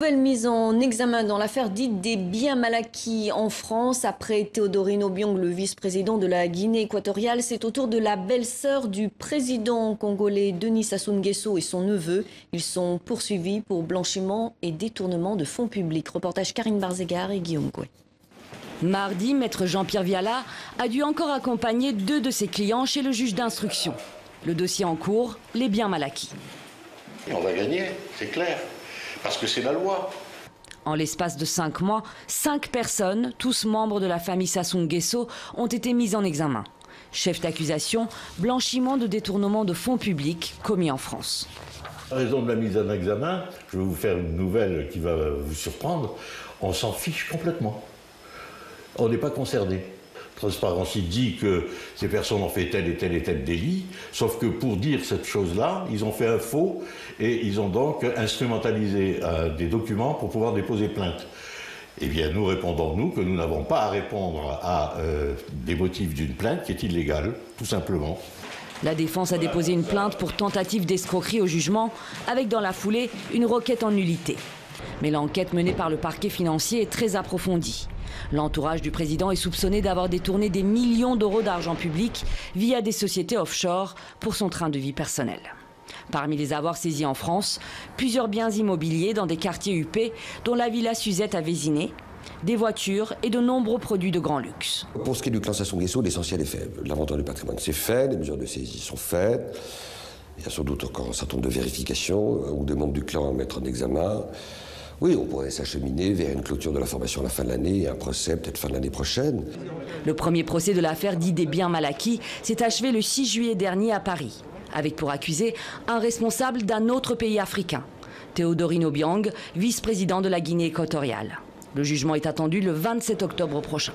Nouvelle mise en examen dans l'affaire dite des biens mal acquis en France. Après Théodorine Obiang, le vice-président de la Guinée équatoriale, c'est au tour de la belle-sœur du président congolais Denis Sassou Nguesso et son neveu. Ils sont poursuivis pour blanchiment et détournement de fonds publics. Reportage Karine Barzegar et Guillaume Gouet. Mardi, maître Jean-Pierre Viala a dû encore accompagner 2 de ses clients chez le juge d'instruction. Le dossier en cours, les biens mal acquis. On va gagner, c'est clair. Parce que c'est la loi. En l'espace de 5 mois, 5 personnes, tous membres de la famille Sassou Nguesso, ont été mises en examen. Chef d'accusation, blanchiment de détournement de fonds publics commis en France. À raison de la mise en examen, je vais vous faire une nouvelle qui va vous surprendre. On s'en fiche complètement. On n'est pas concerné. Transparency dit que ces personnes ont fait tel et tel délit, sauf que pour dire cette chose-là, ils ont fait un faux et ils ont donc instrumentalisé des documents pour pouvoir déposer plainte. Eh bien, nous répondons, nous, que nous n'avons pas à répondre à des motifs d'une plainte qui est illégale, tout simplement. La défense a déposé une plainte pour tentative d'escroquerie au jugement, avec dans la foulée une requête en nullité. Mais l'enquête menée par le parquet financier est très approfondie. L'entourage du président est soupçonné d'avoir détourné des millions d'euros d'argent public via des sociétés offshore pour son train de vie personnel. Parmi les avoirs saisis en France, plusieurs biens immobiliers dans des quartiers huppés, dont la Villa Suzette à Vésiné, des voitures et de nombreux produits de grand luxe. Pour ce qui est du clan Sassou Nguesso, l'essentiel est fait. L'inventaire du patrimoine c'est fait, les mesures de saisie sont faites. Il y a sans doute encore un certain nombre de vérifications ou de membres du clan à mettre en examen. Oui, on pourrait s'acheminer vers une clôture de l'information à la fin de l'année et un procès peut-être fin de l'année prochaine. Le premier procès de l'affaire dite des biens mal acquis s'est achevé le 6 juillet dernier à Paris, avec pour accusé un responsable d'un autre pays africain, Théodorine Obiang, vice-président de la Guinée équatoriale. Le jugement est attendu le 27 octobre prochain.